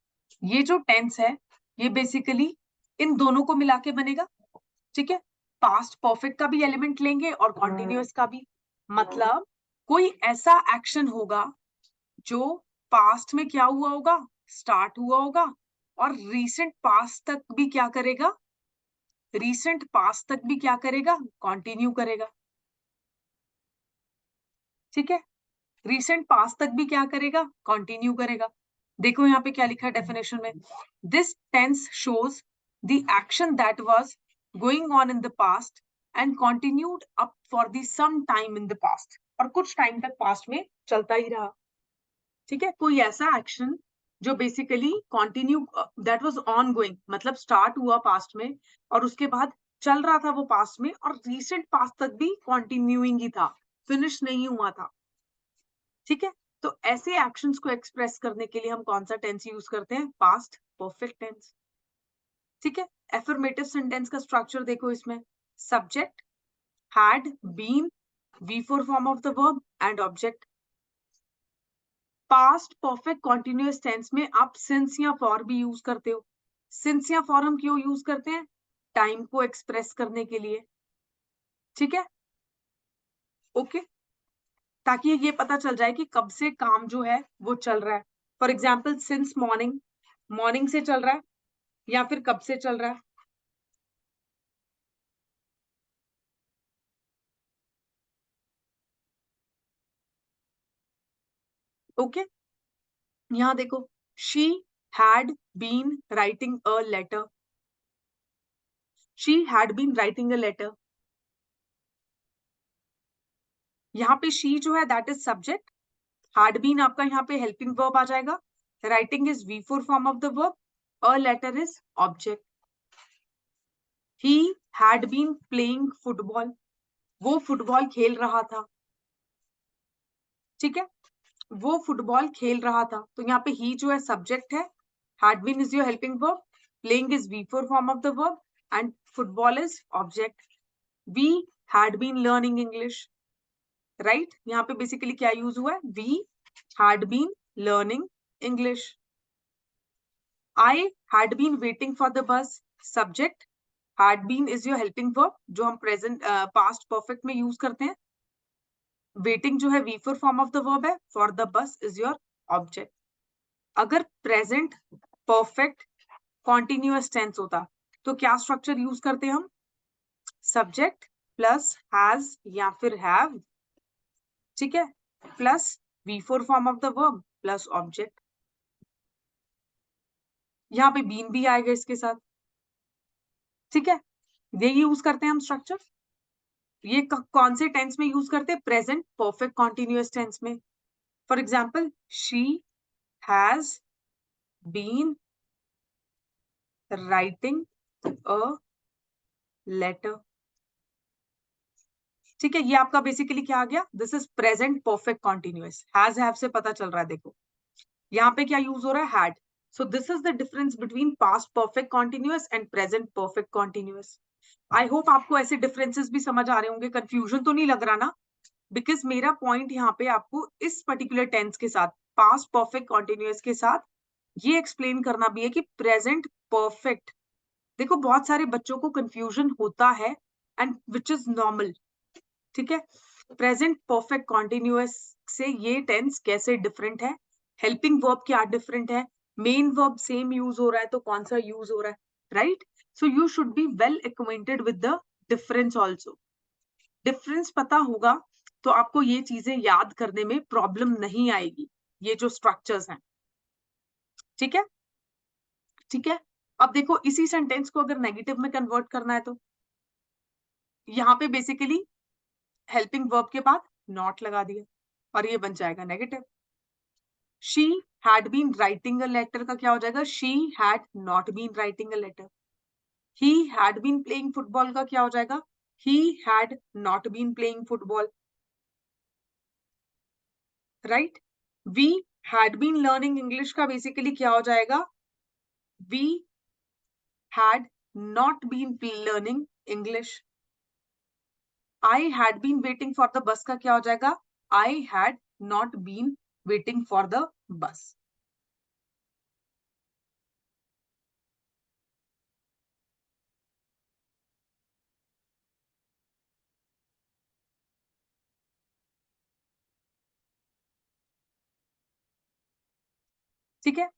ये जो टेंस है ये बेसिकली इन दोनों को मिला के बनेगा, ठीक है। पास्ट परफेक्ट का भी एलिमेंट लेंगे और कॉन्टिन्यूअस का भी। मतलब कोई ऐसा एक्शन होगा जो पास्ट में क्या हुआ होगा, स्टार्ट हुआ होगा और रीसेंट पास्ट तक भी क्या करेगा, रीसेंट पास्ट तक भी क्या करेगा, कंटिन्यू करेगा, ठीक है। रीसेंट पास्ट तक भी क्या करेगा, कंटिन्यू करेगा। देखो यहाँ पे क्या लिखा है डेफिनेशन में, this tense shows the action that was going on in the past and continued up for the some time in the past, और कुछ टाइम तक पास्ट में चलता ही रहा, ठीक है। कोई ऐसा एक्शन जो basically continue, that was on going, मतलब स्टार्ट हुआ पास्ट में और उसके बाद चल रहा था वो पास्ट में और रीसेंट पास्ट तक भी कंटिन्यूइंग ही था, फिनिश नहीं हुआ था, ठीक है। तो ऐसे एक्शंस को एक्सप्रेस करने के लिए हम कौन सा टेंस यूज करते हैं, पास्ट परफेक्ट टेंस, ठीक है। एफर्मेटिव सेंटेंस का स्ट्रक्चर देखो, इसमें subject, had, been, V4 form of the verb and object. Past perfect continuous tense में आप सिंस या फॉर भी यूज करते हो। सिंस या फॉर हम क्यों यूज करते हैं, टाइम को एक्सप्रेस करने के लिए, ठीक है, ओके, ताकि ये पता चल जाए कि कब से काम जो है वो चल रहा है। For example since morning, morning से चल रहा है या फिर कब से चल रहा है, ओके। यहाँ देखो, she had been writing a letter, she had been writing a letter. यहाँ पे शी जो है that is subject, had been आपका यहाँ पे हेल्पिंग वर्ब आ जाएगा, writing is V4 form of the verb, a letter is object. He had been playing football, वो फुटबॉल खेल रहा था, ठीक है, वो फुटबॉल खेल रहा था। तो यहाँ पे ही जो है सब्जेक्ट है, had been is your helping verb, playing is V4 form of the verb and football is object. We had been learning English, right, यहाँ पे बेसिकली क्या यूज हुआ है, we had been learning English. I had been waiting for the bus, subject, had been is your helping verb जो हम present past perfect में use करते हैं। waiting जो है V4 form of the verb है, for the bus is your object। अगर present perfect continuous tense होता तो क्या structure use करते हम, subject plus has या फिर have, ठीक है, plus V4 form of the verb plus object। यहाँ पे been भी आएगा इसके साथ, ठीक है, ये यूज करते हैं हम स्ट्रक्चर। ये कौन से टेंस में यूज करते हैं, प्रेजेंट परफेक्ट कॉन्टिन्यूअस टेंस में। For example she has been writing a letter, ठीक है, ये आपका बेसिकली क्या आ गया, this is present perfect continuous, has have से पता चल रहा है। देखो यहाँ पे क्या यूज हो रहा है, had. So this is the difference between past perfect continuous and present perfect continuous. I hope आपको ऐसे डिफरेंसेस भी समझ आ रहे होंगे, कंफ्यूजन तो नहीं लग रहा ना, बिकॉज मेरा पॉइंट यहाँ पे आपको इस पर्टिकुलर टेंस के साथ, पास्ट परफेक्ट कॉन्टिन्यूअस के साथ ये एक्सप्लेन करना भी है कि प्रेजेंट परफेक्ट, देखो बहुत सारे बच्चों को कंफ्यूजन होता है एंड विच इज नॉर्मल, ठीक है। प्रेजेंट परफेक्ट कॉन्टिन्यूअस से ये टेंस कैसे डिफरेंट है, हेल्पिंग वर्ब क्या डिफरेंट है, मेन वर्ब सेम यूज हो रहा है तो कौन सा यूज हो रहा है, right. So you should be well acquainted with the difference also. Difference पता होगा तो आपको ये चीजें याद करने में प्रॉब्लम नहीं आएगी, ये जो स्ट्रक्चर्स हैं, ठीक है। ठीक है। अब देखो इसी सेंटेंस को अगर नेगेटिव में कन्वर्ट करना है तो यहाँ पे बेसिकली हेल्पिंग वर्ब के बाद नॉट लगा दिया और ये बन जाएगा negative. She had been writing a letter का क्या हो जाएगा? She had not been writing a letter. He had been playing football का क्या हो जाएगा? He had not been playing football. Right. We had been learning English का basically क्या हो जाएगा? We had not been learning English. I had been waiting for the bus का क्या हो जाएगा? I had not been waiting for the बस। ठीक है।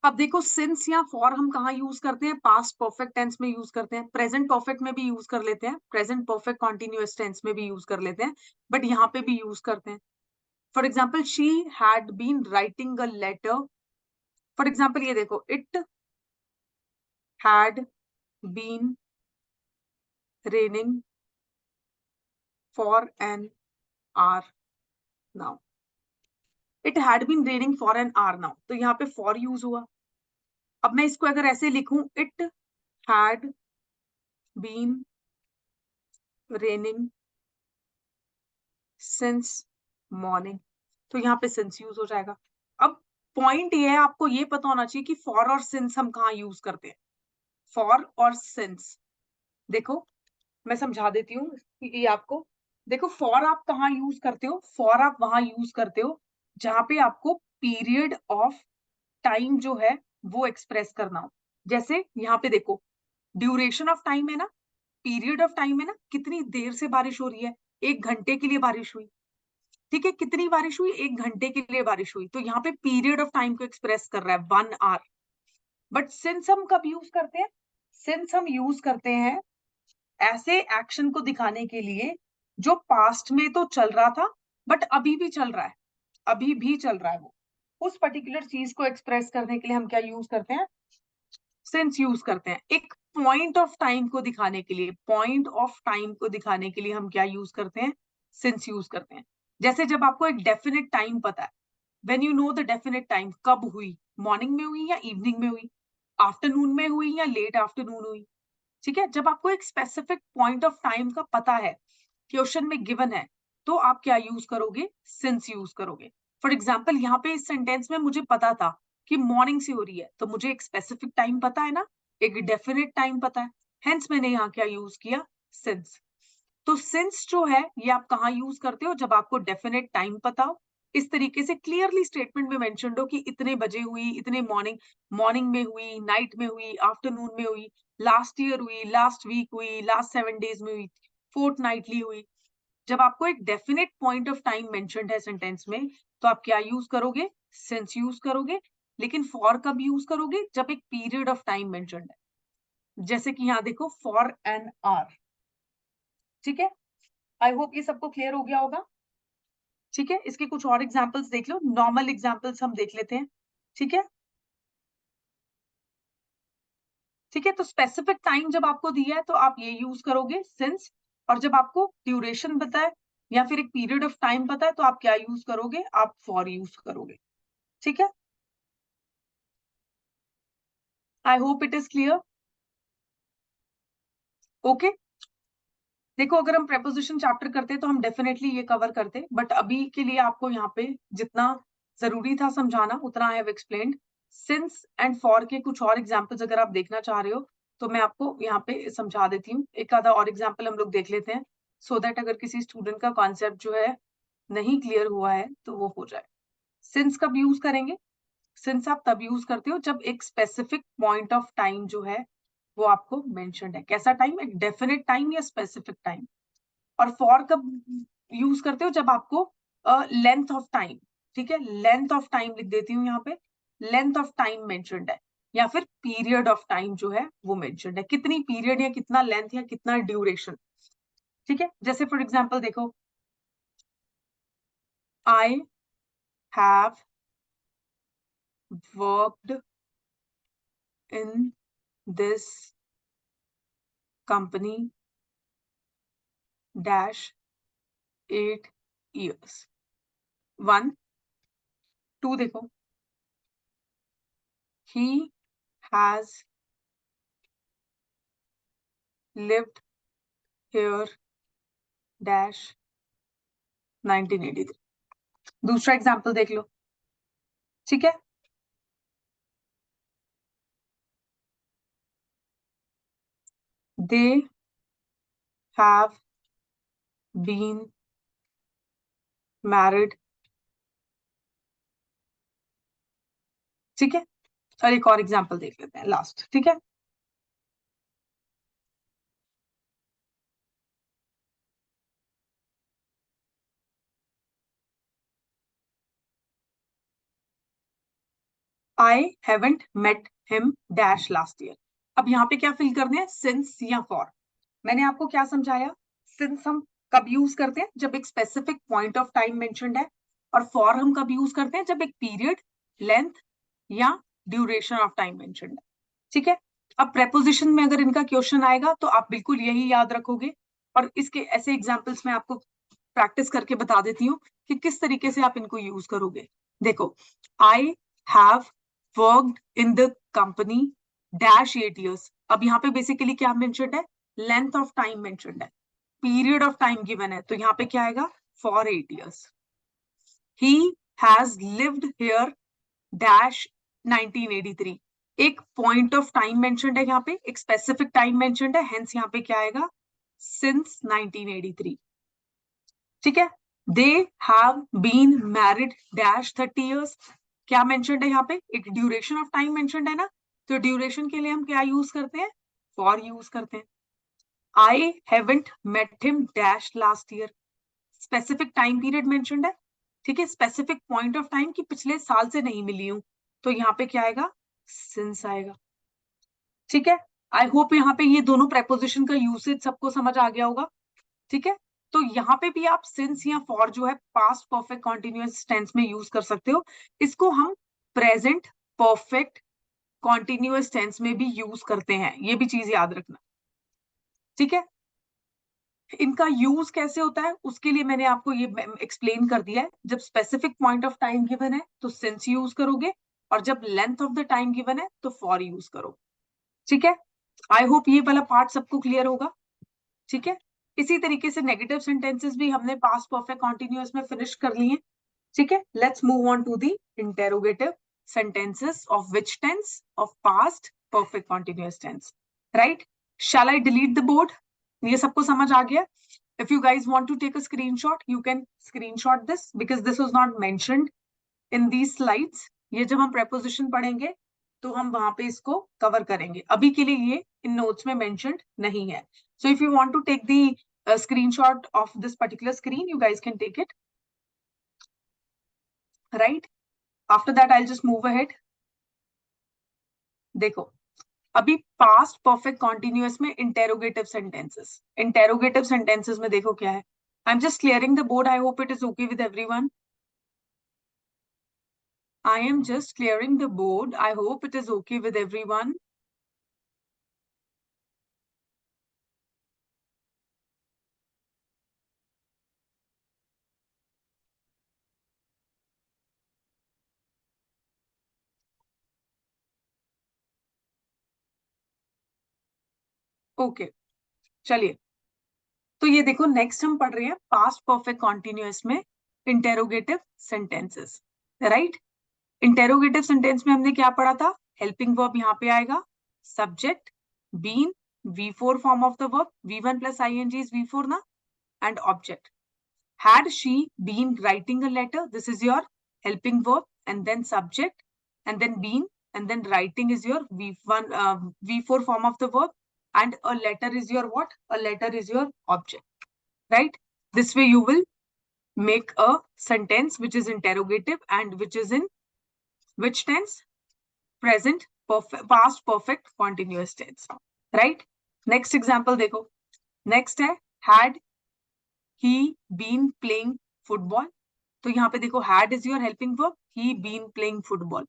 अब देखो सिंस या फॉर हम कहाँ यूज करते हैं? पास्ट परफेक्ट टेंस में यूज करते हैं, प्रेजेंट परफेक्ट में भी यूज कर लेते हैं, प्रेजेंट परफेक्ट कॉन्टिन्यूअस टेंस में भी यूज कर लेते हैं, बट यहाँ पे भी यूज करते हैं। For example she had been writing a letter. For example ये देखो, it had been raining for an hour now. It had been raining for an hour now, तो यहाँ पे फॉर यूज हुआ। अब मैं इसको अगर ऐसे लिखूं, it had been raining since morning, तो यहाँ पे सिंस यूज हो जाएगा। अब पॉइंट ये है, आपको ये पता होना चाहिए कि फॉर और सिंस हम कहाँ यूज करते हैं। फॉर और सिंस देखो मैं समझा देती हूँ ये आपको। देखो फॉर आप कहाँ यूज करते हो? फॉर आप वहां यूज करते हो जहां पे आपको पीरियड ऑफ टाइम जो है वो एक्सप्रेस करना हो। जैसे यहाँ पे देखो, ड्यूरेशन ऑफ टाइम है ना, पीरियड ऑफ टाइम है ना, कितनी देर से बारिश हो रही है? 1 घंटे के लिए बारिश हुई। ठीक है, कितनी बारिश हुई? 1 घंटे के लिए बारिश हुई, तो यहाँ पे पीरियड ऑफ टाइम को एक्सप्रेस कर रहा है 1 आवर। बट सिंस हम कब यूज करते हैं? सिंस हम यूज करते हैं ऐसे एक्शन को दिखाने के लिए जो पास्ट में तो चल रहा था बट अभी भी चल रहा है, अभी भी चल रहा है वो। उस पर्टिकुलर चीज को एक्सप्रेस करने के लिए हम क्या यूज करते हैं? सिंस यूज करते हैं। एक पॉइंट ऑफ टाइम को दिखाने के लिए, पॉइंट ऑफ टाइम को दिखाने के लिए हम क्या यूज करते हैं? सिंस यूज करते हैं। जैसे जब आपको एक डेफिनेट टाइम पता है, when you know the definite time, कब हुई, मॉर्निंग में हुई या इवनिंग में हुई, आफ्टरनून में हुई या लेट आफ्टरनून हुई। ठीक है, जब आपको एक स्पेसिफिक पॉइंट ऑफ टाइम का पता है, क्वेश्चन में गिवन है, तो आप क्या यूज करोगे? सिंस यूज करोगे। फॉर एग्जाम्पल यहाँ पे इस सेंटेंस में मुझे पता था कि मॉर्निंग से हो रही है, तो मुझे एक स्पेसिफिक टाइम पता है ना, एक डेफिनेट टाइम पता है, हेंस मैंने यहाँ क्या यूज किया? सिंस। तो सिंस जो है ये आप कहाँ यूज करते हो? जब आपको डेफिनेट टाइम पता हो, इस तरीके से क्लियरली स्टेटमेंट में मेंशन हो कि इतने बजे हुई, इतने मॉर्निंग, मॉर्निंग में हुई, नाइट में हुई, आफ्टरनून में हुई, लास्ट ईयर हुई, लास्ट वीक हुई, लास्ट 7 डेज में हुई, फोर्टनाइटली हुई। जब आपको एक definite point of time mentioned है सेंटेंस में, तो आप क्या यूज करोगे? सिंस यूज करोगे। लेकिन फॉर कब यूज करोगे? जब एक पीरियड ऑफ टाइम मेंशन्ड है, जैसे कि यहाँ देखो, फॉर एन आवर। ठीक है, आई होप ये सबको क्लियर हो गया होगा। ठीक है, इसके कुछ और एग्जांपल्स देख लो, नॉर्मल एग्जांपल्स हम देख लेते हैं। ठीक है। ठीक है, तो स्पेसिफिक टाइम जब आपको दिया है तो आप ये यूज करोगे सिंस, और जब आपको ड्यूरेशन पता है या फिर एक पीरियड ऑफ टाइम पता है तो आप क्या यूज करोगे? आप फॉर यूज करोगे। ठीक है, I hope it is clear. Okay. देखो अगर हम प्रेपोजिशन चैप्टर करते तो हम डेफिनेटली ये कवर करते, बट अभी के लिए आपको यहाँ पे जितना जरूरी था समझाना उतना I have explained. Since and for के कुछ और एग्जांपल्स अगर आप देखना चाह रहे हो तो मैं आपको यहाँ पे समझा देती हूँ। एक आधा और एग्जांपल हम लोग देख लेते हैं, सो दैट अगर किसी स्टूडेंट का कॉन्सेप्ट जो है नहीं क्लियर हुआ है तो वो हो जाए। सिंस कब यूज करेंगे? सिंस आप तब यूज करते हो जब एक स्पेसिफिक पॉइंट ऑफ टाइम जो है वो आपको मेंशन्ड है। कैसा टाइम? एक डेफिनेट टाइम या स्पेसिफिक टाइम। और फॉर कब यूज करते हो? जब आपको लेंथ ऑफ टाइम, ठीक है, लेंथ ऑफ टाइम लिख देती हूँ यहाँ पे, लेंथ ऑफ टाइम मेंशन्ड है, या फिर पीरियड ऑफ टाइम जो है वो मेंशन्ड है, कितनी पीरियड या कितना लेंथ या कितना ड्यूरेशन। ठीक है, जैसे फॉर एग्जांपल देखो, I have worked in this company dash 8 years. 1, 2 देखो, he has lived here dash 1983. दूसरा एग्जाम्पल देख लो, ठीक है। They have been married, ठीक है। और एक और एग्जाम्पल देख लेते हैं लास्ट, ठीक है। I haven't met him dash last year. अब यहाँ पे क्या फिल करने हैं, सिंस या फॉर। मैंने आपको क्या समझाया, सिंस हम कब यूज करते हैं, जब एक specific point of time mentioned है, और फॉर हम कब यूज करते हैं, जब एक पीरियड, लेंथ या ड्यूरेशन ऑफ टाइम मेंशन्ड है, ठीक है। अब प्रेपोजिशन में अगर इनका क्वेश्चन आएगा तो आप बिल्कुल यही याद रखोगे, और इसके ऐसे एग्जाम्पल्स में आपको प्रैक्टिस करके बता देती हूँ कि किस तरीके से आप इनको यूज करोगे। देखो, I have worked in the company dash 8 years। अब यहाँ पे बेसिकली क्या मेंशन्ड है, लेंथ ऑफ टाइम मेंशन्ड है, पीरियड ऑफ टाइम गिवन है, तो यहाँ पे क्या आएगा, for 8 years। He has lived here dash 1983। एक पॉइंट ऑफ टाइम मेंशन्ड है यहाँ पे, एक स्पेसिफिक टाइम मेंशन्ड है, हेंस यहाँ पे क्या आएगा, सिंस 1983, ठीक है। They have been married dash 30 years। क्या मेंशन्ड है यहाँ पे, एक ड्यूरेशन ऑफ टाइम मेंशन्ड है ना, तो ड्यूरेशन के लिए हम क्या यूज करते हैं, फॉर यूज करते हैं। I haven't met him dash last year, specific time period mentioned है, ठीक है, स्पेसिफिक पॉइंट ऑफ टाइम की पिछले साल से नहीं मिली हूं, तो यहाँ पे क्या आएगा, सिंस आएगा, ठीक है। आई होप यहाँ पे ये दोनों प्रेपोजिशन का यूसेज सबको समझ आ गया होगा, ठीक है। तो यहाँ पे भी आप सिंस या फॉर जो है पास्ट परफेक्ट कॉन्टिन्यूअस टेंस में यूज कर सकते हो। इसको हम प्रेजेंट परफेक्ट कॉन्टिन्यूअस टेंस में भी यूज करते हैं, ये भी चीज याद रखना, ठीक है। इनका यूज कैसे होता है उसके लिए मैंने आपको ये एक्सप्लेन कर दिया है। जब specific point of time given है तो सिंस यूज करोगे, और जब length of the time given है तो फॉर यूज करो, ठीक है। आई होप ये वाला पार्ट सबको क्लियर होगा, ठीक है। इसी तरीके से नेगेटिव सेंटेंसेस भी हमने पास्ट परफेक्ट कॉन्टिन्यूअस में फिनिश कर लिए, ठीक है। Let's move on to the interrogative sentences of which tense, of past perfect continuous tense, right? Shall I delete the board? ये सबको समझ आ गया? If you guys want to take a screenshot, you can screenshot this because this was not mentioned in these slides. ये जब हम preposition पढ़ेंगे तो हम वहां पे इसको कवर करेंगे, अभी के लिए ये इन नोट्स में mentioned नहीं है। So if you want to take the screenshot of this particular screen, you guys can take it, right? After that, I'll just move ahead. देखो, अभी पास्ट परफेक्ट कॉन्टिन्यूअस में इंटेरोगेटिव सेंटेंसेस में देखो क्या है। I am just clearing the board, I hope it is okay with everyone. I am just clearing the board, I hope it is okay with everyone. Okay, चलिए, तो ये देखो, next हम पढ़ रहे हैं पास्ट परफेक्ट कॉन्टिन्यूअस में interrogative sentences, right. Interrogative sentence में हमने क्या पढ़ा था, हेल्पिंग वर्ब यहाँ पे आएगा, subject been, V4 form of the verb, V1 plus ing is V4 ना, and object. Had she been writing a letter, this is your helping verb, and then subject, and then been, and then writing is your V1 V4 form of the verb, and a letter is your what, a letter is your object, right? This way you will make a sentence which is interrogative and which is in which tense, present perfect, past perfect continuous tense, right? Next example देखो, next है had he been playing football। तो यहाँ पे देखो, had is your helping verb, he been playing football,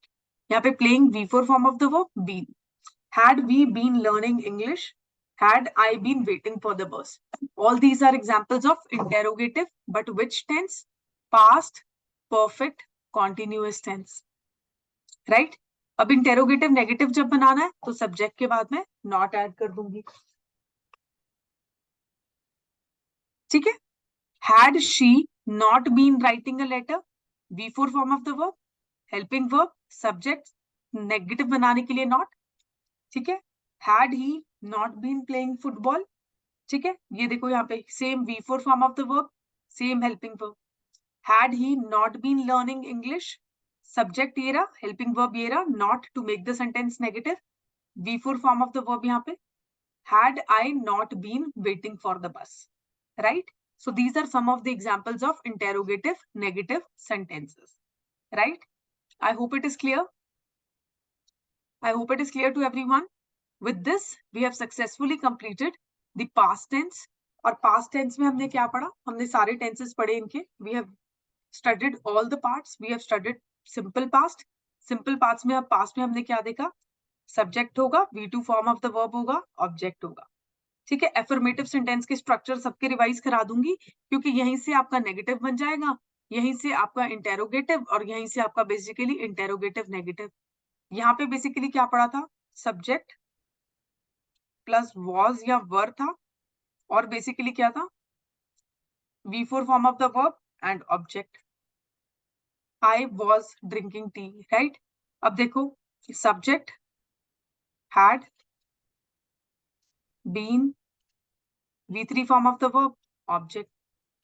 यहाँ पे playing V4 form of the verb, been। Had we been learning English? Had I been waiting for the bus? All these are examples of interrogative, but which tense? Past, perfect, continuous tense. Right? अब interrogative negative जब बनाना है तो subject के बाद में not add कर दूंगी. ठीक है? Had she not been writing a letter? V4 form of the verb, helping verb, subject, negative बनाने के लिए नॉट. ठीक है? Had he not been playing football? ठीक है? ये देखो यहाँ पे same V4 form of the verb, same helping verb. Had he not been learning English? Subject ये रहा, helping verb ये रहा, not to make the sentence negative. V4 form of the verb यहाँ पे. Had I not been waiting for the bus? Right? So these are some of the examples of interrogative negative sentences. Right? I hope it is clear. I hope it is clear to everyone. With this, we have successfully completed the past tense. और past tense में हमने क्या पढ़ा? हमने सारे tenses पढ़े इनके. We have studied all the parts. We have studied simple past. Simple past में अब past में हमने क्या देखा? Subject होगा, V2 form of the verb होगा, object होगा. ठीक है? Affirmative sentence के structure सबके revise करा दूंगी क्योंकि यहीं से आपका negative बन जाएगा, यहीं से आपका interrogative और यहीं से आपका basically interrogative negative. यहाँ पे basically क्या पढ़ा था? Subject plus was या were था और basically क्या था? V4 form of the verb and object. I was drinking tea, right? अब देखो subject had been, V3 form of the verb, object.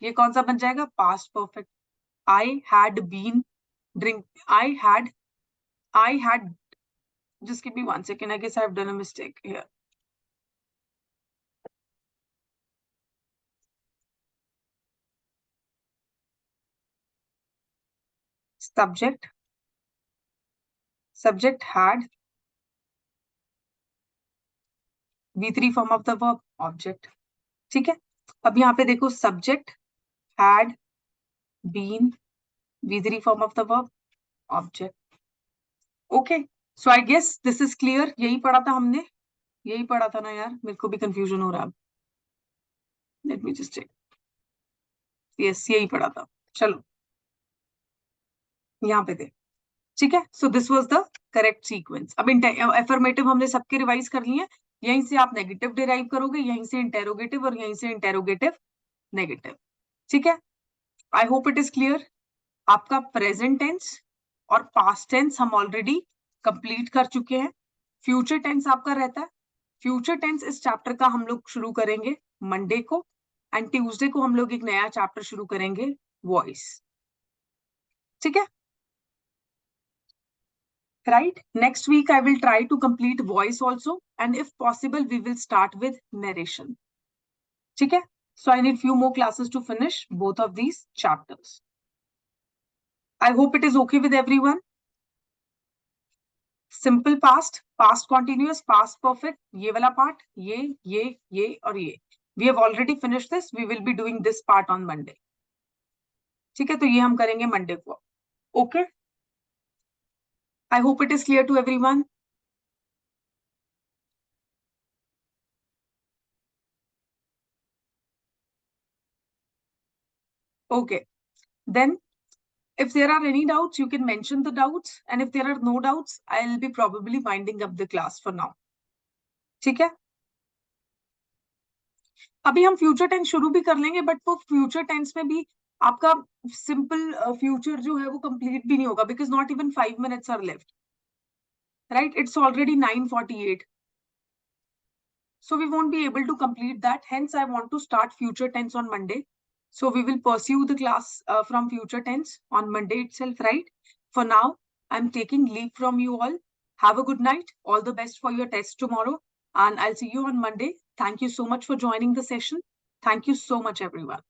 ये कौन सा बन जाएगा? Past perfect. I had been drink. I had. Just give me 1 second. I guess I've done a mistake here. Subject had, V3 form of the verb, object. ठीक है? अब यहाँ पे देखो subject had been, V3 form of the verb, object. Okay. So I guess this is clear. यही पढ़ा था हमने. यही पढ़ा था ना यार, मेरे को भी confusion हो रहा है. Let me just check. Yes, यही पढ़ा था. चलो यहाँ पे दे. ठीक है? So this was the correct sequence. अब affirmative हमने सबके रिवाइज कर लिए. यहीं से आप नेगेटिव डिराइव करोगे, यहीं से इंटेरोगेटिव और यहीं से इंटेरोगेटिव नेगेटिव. ठीक है? I hope it is clear. आपका प्रेजेंट टेंस और पास्ट टेंस हम ऑलरेडी कंप्लीट कर चुके हैं. फ्यूचर टेंस आपका रहता है. फ्यूचर टेंस इस चैप्टर का हम लोग शुरू करेंगे मंडे को एंड ट्यूसडे को हम लोग एक नया चैप्टर शुरू करेंगे वॉइस. ठीक है? Right? Next week, I will try to complete voice also. And if possible, we will start with narration. Okay? So I need few more classes to finish both of these chapters. I hope it is okay with everyone. Simple past, past continuous, past perfect. ये वाला part, ये और ये. We have already finished this. We will be doing this part on Monday. ठीक है? तो ये हम करेंगे Monday को. Okay? I hope it is clear to everyone. Okay. Then if there are any doubts, you can mention the doubts. And if there are no doubts, I'll be probably winding up the class for now. ठीक है? अभी हम future tense शुरू भी कर लेंगे, but वो future tense में भी आपका सिंपल फ्यूचर जो है वो कंप्लीट भी नहीं होगा because not even 5 minutes are left. Right? It's already 9:48. So we won't be able to complete that. Hence, I want to start future tense on Monday. So we will pursue the class from future tense on Monday itself, right? For now, I'm taking leave from you all. Have a good night. All the best for your test tomorrow. And I'll see you on Monday. Thank you so much for joining the session. Thank you so much, everyone.